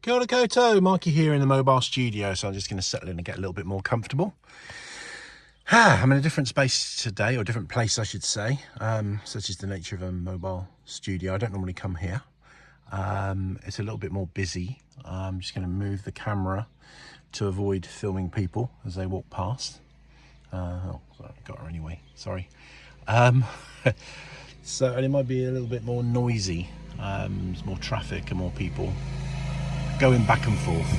Kia ora koutou, Markie here in the mobile studio, so I'm just going to settle in and get a little bit more comfortable. I'm in a different space today, or a different place I should say, such is the nature of a mobile studio. I don't normally come here. It's a little bit more busy. I'm just going to move the camera to avoid filming people as they walk past. Oh, sorry, got her anyway, sorry. So, and it might be a little bit more noisy. There's more traffic and more people going back and forth.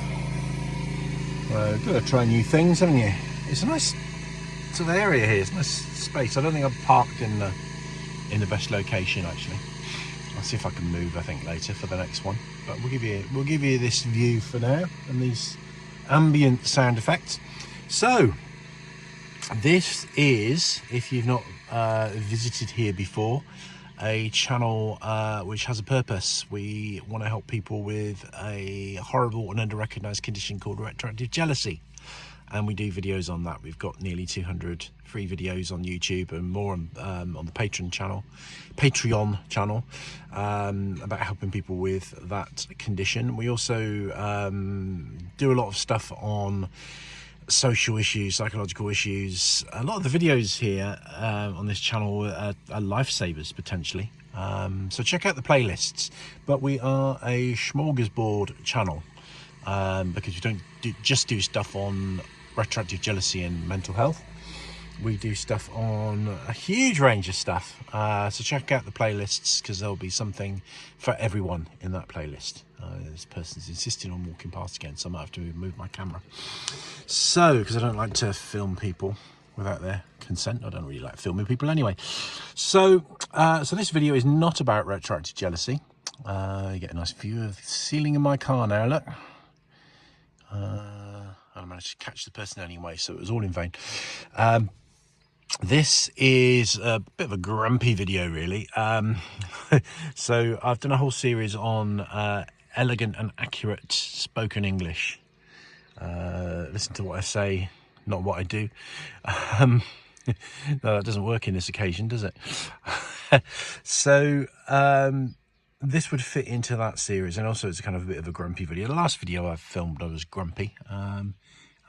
Got to try new things, haven't you? It's a nice sort of area here. It's a nice space. I don't think I've parked in the best location actually. I'll see if I can move. I think later for the next one. But we'll give you this view for now and these ambient sound effects. So this is, if you've not visited here before, a channel which has a purpose. We want to help people with a horrible and under-recognised condition called retroactive jealousy, and we do videos on that. We've got nearly 200 free videos on YouTube and more on the Patreon channel about helping people with that condition. We also do a lot of stuff on social issues, psychological issues. A lot of the videos here on this channel are lifesavers potentially, so check out the playlists. But we are a smorgasbord channel because we don't just do stuff on retroactive jealousy and mental health. We do stuff on a huge range of stuff, so check out the playlists because there'll be something for everyone in that playlist. This person's insisting on walking past again, so I might have to move my camera. So, because I don't like to film people without their consent. I don't really like filming people anyway. So, so this video is not about retroactive jealousy. You get a nice view of the ceiling of my car now, look. I managed to catch the person anyway, so it was all in vain. This is a bit of a grumpy video, really. So I've done a whole series on elegant and accurate spoken English. Listen to what I say, not what I do. No, that doesn't work in this occasion, does it? So this would fit into that series, and also it's kind of a bit of a grumpy video. The last video I filmed, I was grumpy. And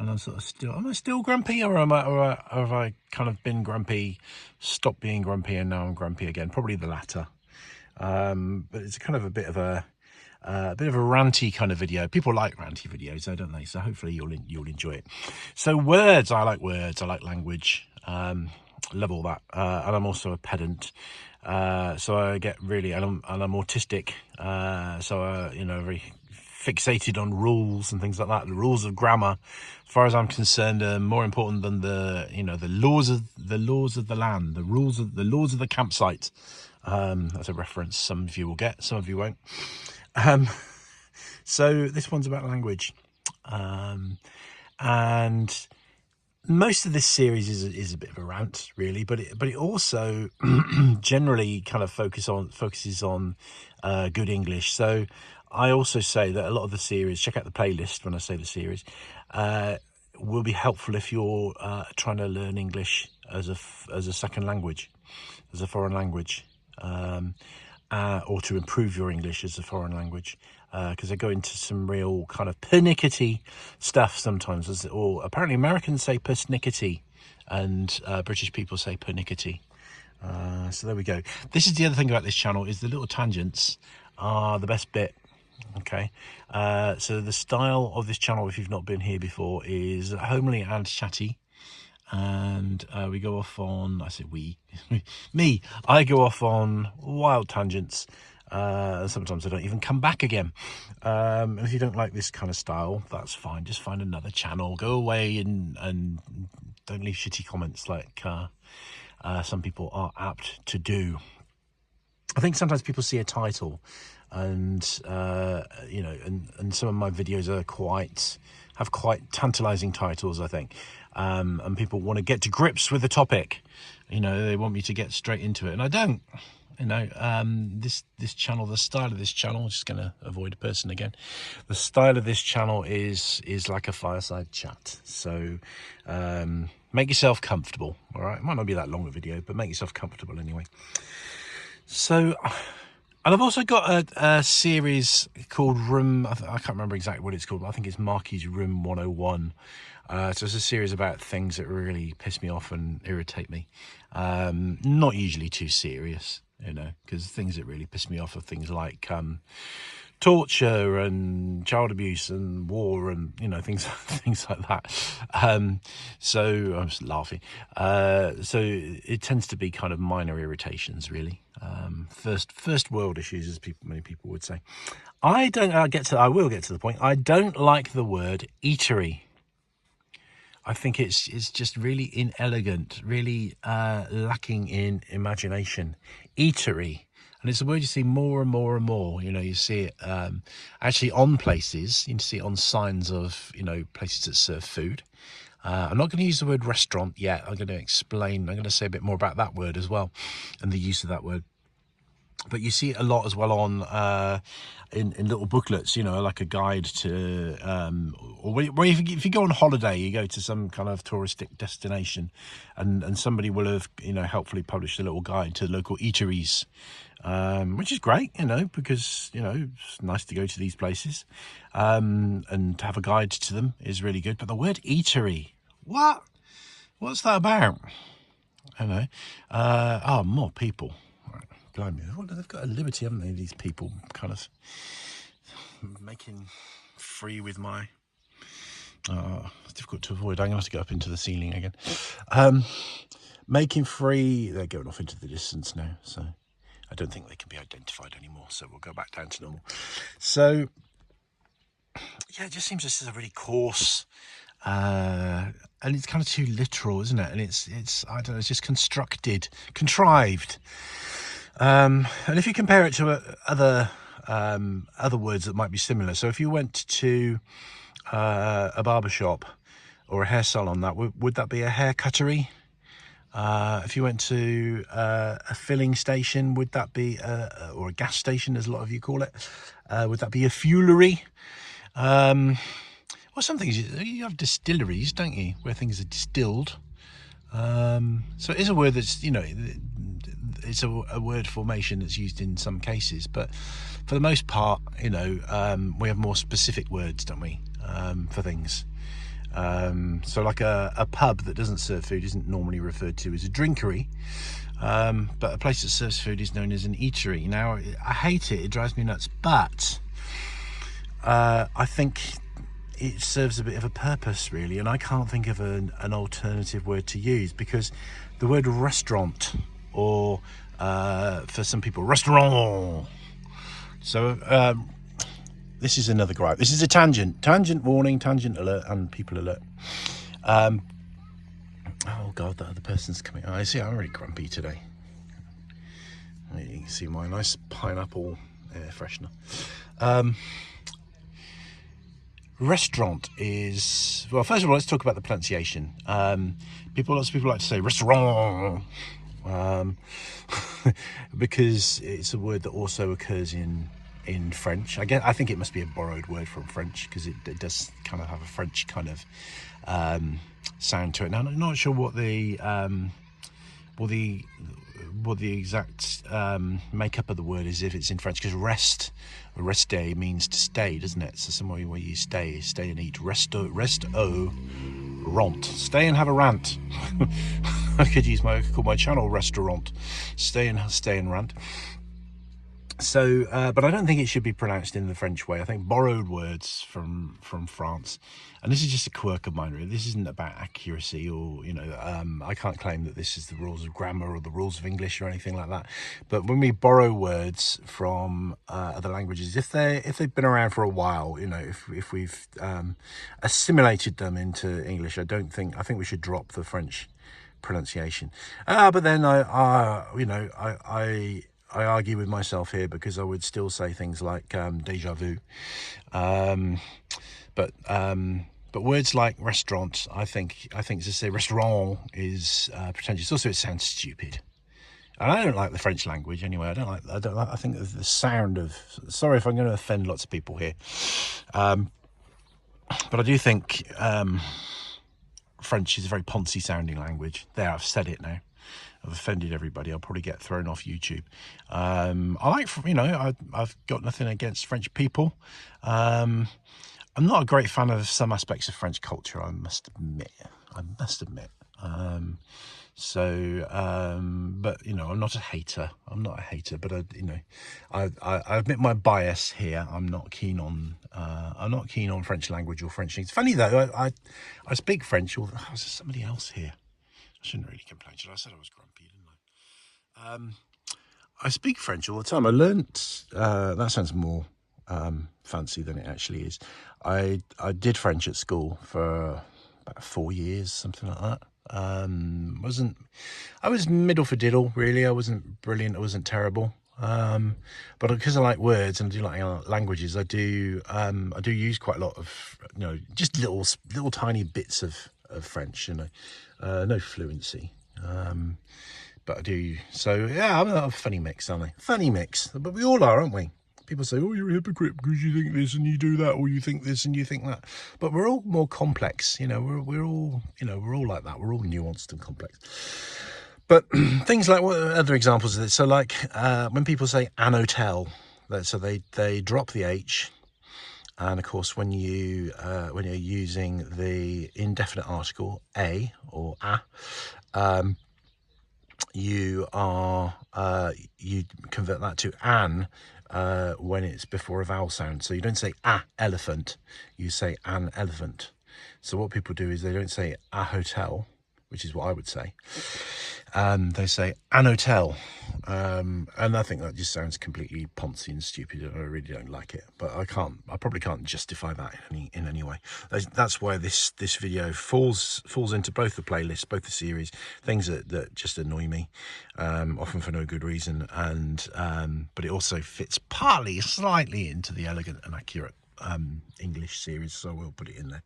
I'm sort of still, am I still grumpy, or have I kind of been grumpy, stopped being grumpy, and now I'm grumpy again? Probably the latter. But it's kind of a bit of a ranty kind of video. People like ranty videos, don't they? So hopefully you'll enjoy it. So words, I like language. Love all that. And I'm also a pedant. So I get really, and I'm autistic. So you know, very fixated on rules and things like that. The rules of grammar, as far as I'm concerned, are more important than the laws of the land, the laws of the campsite. That's a reference some of you will get, some of you won't. So this one's about language, and most of this series is a bit of a rant, really, but it also generally kind of focuses on good English. So I also say that a lot of the series, check out the playlist when I say the series, will be helpful if you're trying to learn English as a second language, as a foreign language, or to improve your English as a foreign language, because they go into some real kind of pernickety stuff sometimes, or apparently Americans say persnickety and British people say pernickety. So there we go. This is the other thing about this channel, is the little tangents are the best bit. Okay, so the style of this channel, if you've not been here before, is homely and chatty, and we go off on, I say we, I go off on wild tangents. Sometimes I don't even come back again. And if you don't like this kind of style, that's fine. Just find another channel, go away, and don't leave shitty comments like some people are apt to do. I think sometimes people see a title and you know, and some of my videos have quite tantalizing titles, I think, and people want to get to grips with the topic. You know, they want me to get straight into it, and I don't. You know, this channel, the style of this channel, I'm just going to avoid a person again. The style of this channel is like a fireside chat. So make yourself comfortable. All right, it might not be that long a video, but make yourself comfortable anyway. So And I've also got a series called Room. I can't remember exactly what it's called, but I think it's Markie's Room 101. So it's a series about things that really piss me off and irritate me. Not usually too serious, you know, because things that really piss me off are things like torture and child abuse and war and, you know, things things like that. So I'm just laughing. So it tends to be kind of minor irritations, really. First world issues, as many people would say. I will get to the point. I don't like the word eatery. I think it's just really inelegant, really lacking in imagination. Eatery. And it's a word you see more and more and more. You know, you see it actually on places. You can see it on signs of, you know, places that serve food. I'm not going to use the word restaurant yet. I'm going to explain. I'm going to say a bit more about that word as well and the use of that word. But you see it a lot as well on in little booklets, you know, like a guide to, or if you go on holiday, you go to some kind of touristic destination, and somebody will have, you know, helpfully published a little guide to local eateries, which is great, you know, because, you know, it's nice to go to these places, and to have a guide to them is really good. But the word eatery, what's that about? I don't know. Oh, more people. Blimey, they've got a liberty, haven't they, these people, kind of making free with my... it's difficult to avoid. I'm going to have to go up into the ceiling again. Making free... They're going off into the distance now, so I don't think they can be identified anymore, so we'll go back down to normal. So, yeah, it just seems this is a really coarse... and it's kind of too literal, isn't it? And it's I don't know, it's just contrived. And if you compare it to other words that might be similar, so if you went to a barber shop or a hair salon, would that be a hair cuttery? If you went to a filling station, would that be or a gas station, as a lot of you call it? Would that be a fuelery? Well, some things you have distilleries, don't you, where things are distilled. So it is a word that's, you know, it's a word formation that's used in some cases, but for the most part, you know, we have more specific words, don't we, for things. So like a pub that doesn't serve food isn't normally referred to as a drinkery, but a place that serves food is known as an eatery. Now, I hate it drives me nuts, but I think it serves a bit of a purpose, really, and I can't think of an alternative word to use, because the word restaurant, or for some people, restaurant. So this is another gripe. This is a tangent warning, tangent alert, and people alert. Oh God, the other person's coming. I see, I'm really grumpy today. You can see my nice pineapple air freshener. Restaurant is, well, first of all, let's talk about the pronunciation. Lots of people like to say restaurant, because it's a word that also occurs in French. I think it must be a borrowed word from French, because it does kind of have a French kind of sound to it. Now, I'm not sure what the exact makeup of the word is if it's in French, because rester means to stay, doesn't it? So somewhere where you stay and eat. Rent. Stay and have a rant. I could call my channel restaurant. Stay and rant. So, but I don't think it should be pronounced in the French way. I think borrowed words from France, and this is just a quirk of mine, really. This isn't about accuracy, or, you know, I can't claim that this is the rules of grammar or the rules of English or anything like that. But when we borrow words from other languages, if they've been around for a while, you know, if we've assimilated them into English, I think we should drop the French pronunciation. But then I argue with myself here, because I would still say things like déjà vu, but words like restaurant, I think to say restaurant is pretentious. Also, it sounds stupid, and I don't like the French language anyway. I think the sound of, sorry if I'm going to offend lots of people here, but I do think French is a very poncy sounding language. There, I've said it now. I've offended everybody, I'll probably get thrown off YouTube. I like, you know, I've got nothing against French people. I'm not a great fan of some aspects of French culture, I must admit. But you know, I'm not a hater. But I admit my bias here. I'm not keen on French language or French things. Funny though, I speak French. Or oh, is there somebody else here? I shouldn't really complain, should I? I said I was grumpy, didn't I? I speak French all the time. I learnt, that sounds more fancy than it actually is. I did French at school for about 4 years, something like that. I was middle for diddle, really. I wasn't brilliant, I wasn't terrible. But because I like words and I do like languages, I do use quite a lot of, you know, just little tiny bits of French, you know, no fluency. But I do. So yeah, I'm a funny mix, aren't I? Funny mix, but we all are, aren't we? People say, oh, you're a hypocrite because you think this and you do that, or you think this and you think that. But we're all more complex, you know. We're all, you know, we're all like that. We're all nuanced and complex. But things like, what are other examples of this? So like when people say an hotel, so they drop the H, and of course when you're using the indefinite article a or a, you convert that to an when it's before a vowel sound. So you don't say a elephant, you say an elephant. So what people do is they don't say a hotel, which is what I would say. They say an hotel, and I think that just sounds completely poncy and stupid, and I really don't like it. But I probably can't justify that in any way. That's why this video falls into both the playlists, both the series, things that just annoy me, often for no good reason, and but it also fits slightly into the elegant and accurate English series, so we'll put it in there.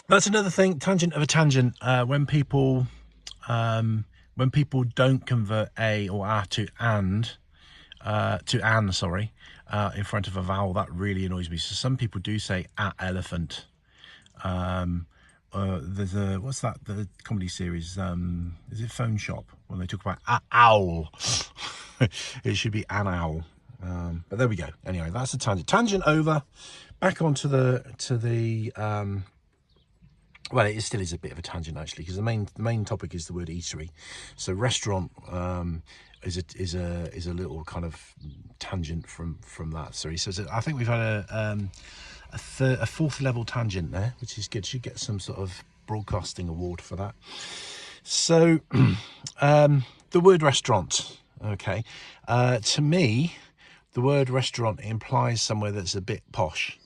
That's another thing, tangent of a tangent. When people don't convert a or a to an, in front of a vowel, that really annoys me. So some people do say a elephant. There's what's that? The comedy series? Is it Phone Shop? When they talk about a owl, it should be an owl. But there we go. Anyway, that's a tangent. Tangent over. Back onto the well, it still is a bit of a tangent actually, because the main topic is the word eatery. So restaurant is a little kind of tangent from that. So he says, I think we've had a fourth level tangent there, which is good. Should get some sort of broadcasting award for that. So the word restaurant, okay, to me the word restaurant implies somewhere that's a bit posh,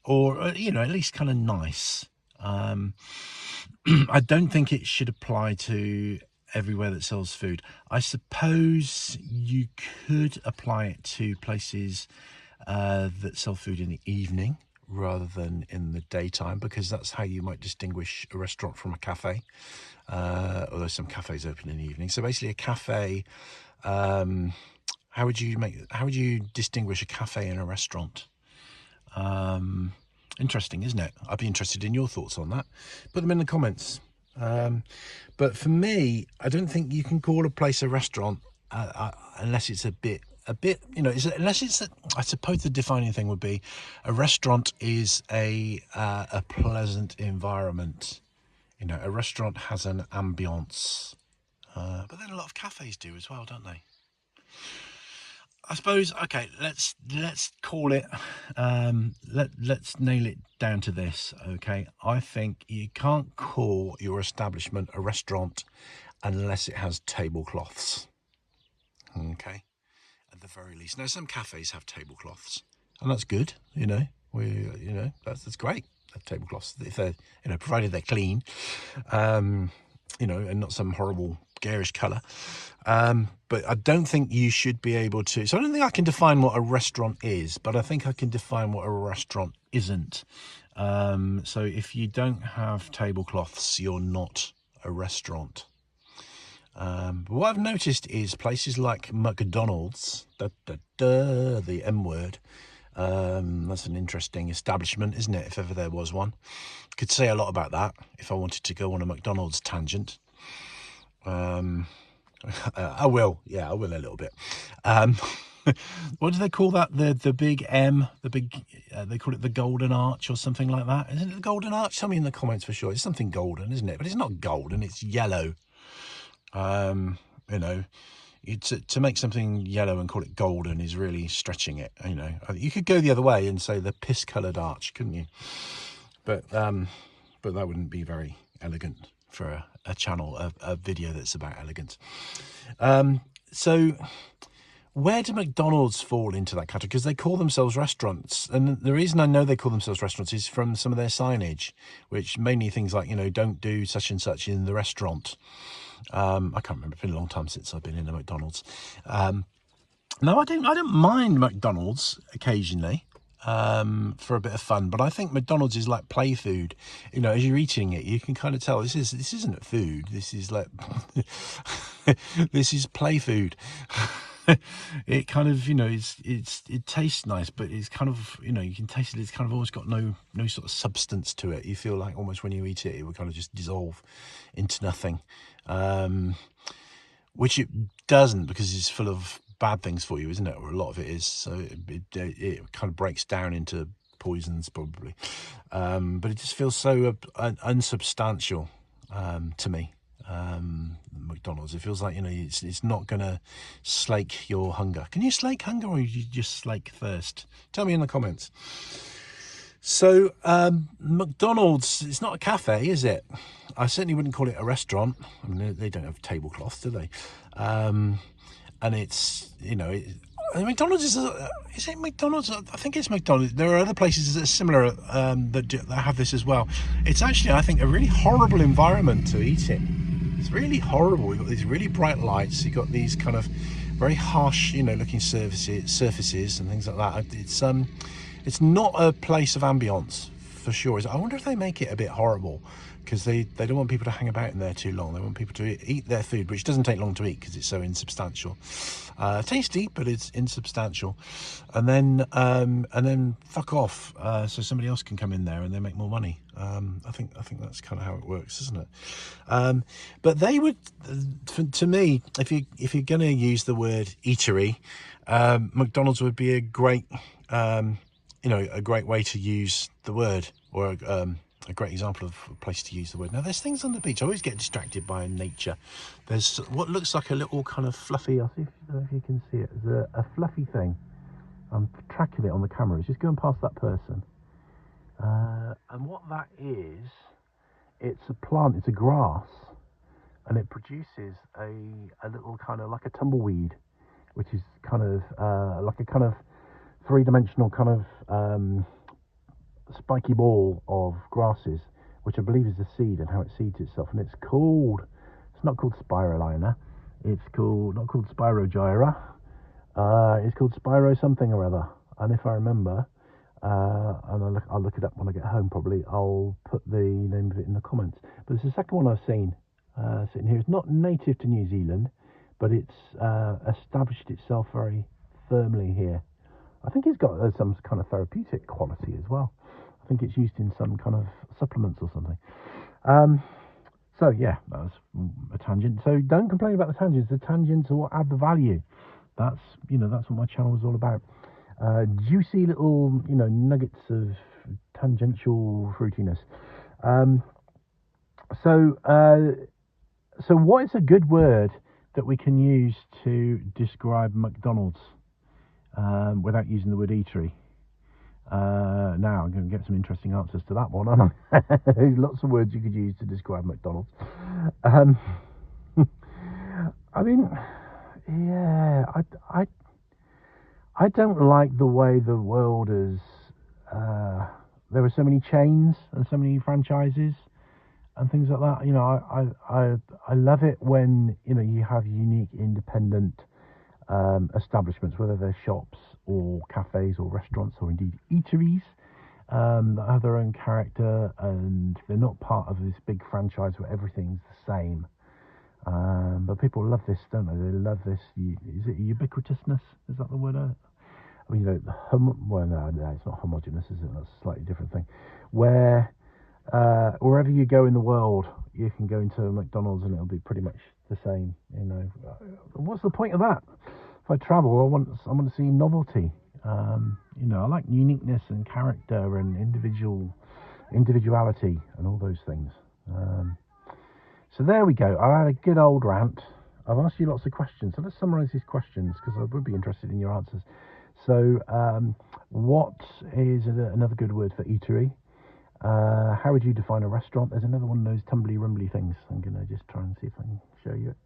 or you know, at least kind of nice. I don't think it should apply to everywhere that sells food. I suppose you could apply it to places that sell food in the evening rather than in the daytime, because that's how you might distinguish a restaurant from a cafe, although some cafes open in the evening. So basically a cafe, how would you distinguish a cafe and a restaurant? Interesting, isn't it? I'd be interested in your thoughts on that. Put them in the comments. But for me, I don't think you can call a place a restaurant unless it's a bit, you know, unless it's I suppose the defining thing would be a restaurant is a pleasant environment. You know, a restaurant has an ambience, but then a lot of cafes do as well, don't they? I suppose, okay, let's call it, let's nail it down to this, okay? I think you can't call your establishment a restaurant unless it has tablecloths, okay? At the very least. Now, some cafes have tablecloths, and that's good, you know. That's great, have tablecloths, if they're, you know, provided they're clean, you know, and not some horrible garish colour. But I don't think you should be able to. So I don't think I can define what a restaurant is, but I think I can define what a restaurant isn't. So if you don't have tablecloths, you're not a restaurant. But what I've noticed is places like McDonald's, the M word, That's an interesting establishment, isn't it, if ever there was one? Could say a lot about that if I wanted to go on a McDonald's tangent. I will, yeah, I will a little bit. What do they call that? The big M, the big, they call it the Golden Arch or something like that. Isn't it the Golden Arch? Tell me in the comments for sure. It's something golden, isn't it? But it's not golden, it's yellow. You know, to make something yellow and call it golden is really stretching it. You know, you could go the other way and say the piss-coloured arch, couldn't you? But that wouldn't be very elegant for a channel, a video that's about elegance. So where do McDonald's fall into that category? Because they call themselves restaurants, and the reason I know they call themselves restaurants is from some of their signage, which mainly things like, you know, don't do such and such in the restaurant. I can't remember. It's been a long time since I've been in a McDonald's. No, I don't mind McDonald's occasionally for a bit of fun, but I think McDonald's is like play food. You know, as you're eating it, you can kind of tell this isn't food. This is like this is play food. It kind of, you know, it tastes nice, but it's kind of, you know, you can taste it. It's kind of almost got no sort of substance to it. You feel like almost when you eat it, it will kind of just dissolve into nothing, which it doesn't, because it's full of bad things for you, isn't it? Or a lot of it is. So it kind of breaks down into poisons probably, but it just feels so unsubstantial to me. McDonald's, it feels like, you know, it's not gonna slake your hunger. Can you slake hunger, or you just slake thirst? Tell me in the comments. So McDonald's, it's not a cafe, is it? I certainly wouldn't call it a restaurant. I mean, they don't have tablecloths, do they? And it's, you know, McDonald's is it McDonald's? I think it's McDonald's. There are other places that are similar that have this as well. It's actually, I think, a really horrible environment to eat in. It's really horrible. You've got these really bright lights. You've got these kind of very harsh, you know, looking surfaces and things like that. It's not a place of ambience for sure. I wonder if they make it a bit horrible because they don't want people to hang about in there too long. They want people to eat their food, which doesn't take long to eat because it's so insubstantial. Tasty, but it's insubstantial, and then fuck off, so somebody else can come in there and they make more money. I think that's kind of how it works, isn't it? But they would, to me, if you're going to use the word eatery, McDonald's would be a great, you know, a great way to use the word, or a great example of a place to use the word. Now, there's things on the beach. I always get distracted by nature. There's what looks like a little kind of fluffy, I'll see if you can see it. There's a fluffy thing. I'm tracking it on the camera. It's just going past that person. And what that is, it's a plant, it's a grass, and it produces a little kind of like a tumbleweed, which is kind of like a kind of three-dimensional kind of spiky ball of grasses, which I believe is the seed and how it seeds itself. And it's not called spirulina, it's not called spirogyra, it's called spiro something or other. And if I remember, and I'll look it up when I get home probably, I'll put the name of it in the comments. But it's the second one I've seen sitting here. It's not native to New Zealand, but it's established itself very firmly here. I think it's got some kind of therapeutic quality as well. I think it's used in some kind of supplements or something. So yeah, that was a tangent. So don't complain about the tangents. The tangents are what add the value. That's what my channel is all about. Juicy little, you know, nuggets of tangential fruitiness. So what is a good word that we can use to describe McDonald's without using the word eatery? Now I'm going to get some interesting answers to that one, aren't I? There's lots of words you could use to describe McDonald's. I mean, yeah, I don't like the way the world is. There are so many chains and so many franchises and things like that. You know, I love it when, you know, you have unique, independent establishments, whether they're shops or cafes or restaurants or indeed eateries, that have their own character and they're not part of this big franchise where everything's the same. But people love this, don't they? They love this. Is it ubiquitousness? Is that the word? you know, well, no, it's not homogenous, is it? That's a slightly different thing. Where wherever you go in the world, you can go into McDonald's and it'll be pretty much the same. You know, what's the point of that? If I travel, I want to see novelty. You know, I like uniqueness and character and individuality and all those things. So there we go. I had a good old rant. I've asked you lots of questions, so let's summarise these questions because I would be interested in your answers. So, what is another good word for eatery? How would you define a restaurant? There's another one of those tumbly rumbly things. I'm going to just try and see if I can show you it.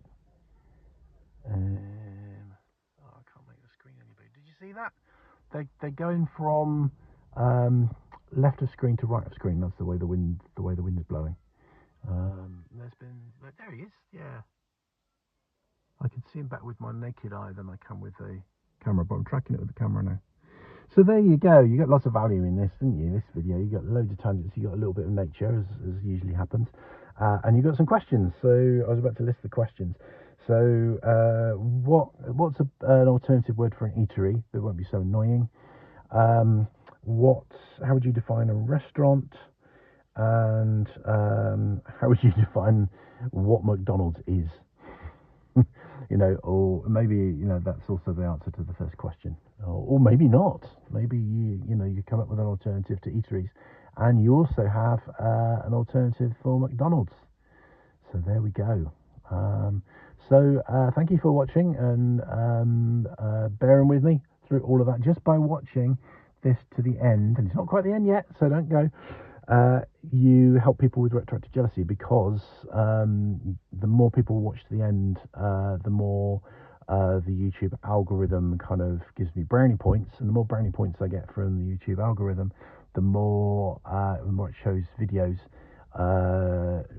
Oh, I can't make the screen any bigger. Did you see that? They're going from left of screen to right of screen. That's the way the wind is blowing. There he is. Yeah, I can see him better with my naked eye than I can with a camera, but I'm tracking it with the camera now. So there you go. You got lots of value in this, didn't you? This video, you got loads of tangents. You got a little bit of nature, as usually happens, and you got some questions. So I was about to list the questions. So what's an alternative word for an eatery that won't be so annoying? How would you define a restaurant? And how would you define what McDonald's is? You know, or maybe, you know, that's also the answer to the first question, or maybe not. Maybe you come up with an alternative to eateries, and you also have an alternative for McDonald's. So there we go. Thank you for watching and bearing with me through all of that. Just by watching this to the end, and it's not quite the end yet, so don't go. You help people with retroactive jealousy because the more people watch to the end, the more the YouTube algorithm kind of gives me brownie points, and the more brownie points I get from the YouTube algorithm, the more it shows videos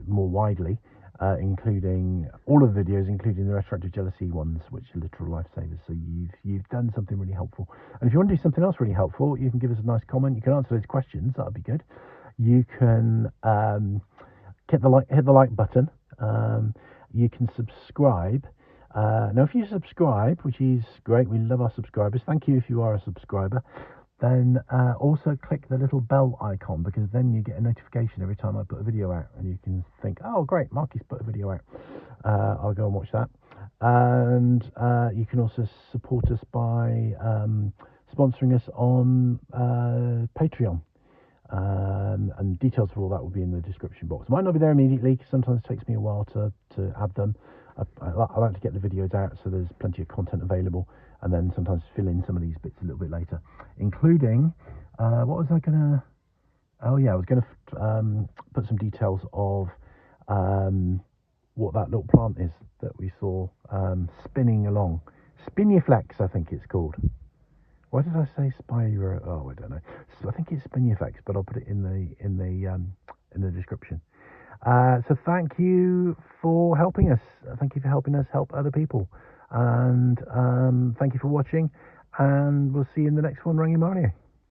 more widely, including all of the videos, including the retroactive jealousy ones, which are literal lifesavers. So you've done something really helpful. And if you want to do something else really helpful, you can give us a nice comment. You can answer those questions. That would be good. You can hit the like button. You can subscribe. Now, if you subscribe, which is great, we love our subscribers. Thank you if you are a subscriber. Then also click the little bell icon, because then you get a notification every time I put a video out, and you can think, oh great, Markie's put a video out. I'll go and watch that. And you can also support us by sponsoring us on Patreon. And details for all that will be in the description box. Might not be there immediately, because sometimes it takes me a while to add them. I like to get the videos out so there's plenty of content available, and then sometimes fill in some of these bits a little bit later, including what was I gonna I was gonna put some details of what that little plant is that we saw spinning along. Spinifex, I think it's called. Why did I say Spyro? Oh, I don't know. So I think it's Spinifex, but I'll put it in the description. So thank you for helping us. Thank you for helping us help other people. And thank you for watching. And we'll see you in the next one, Rangimarie.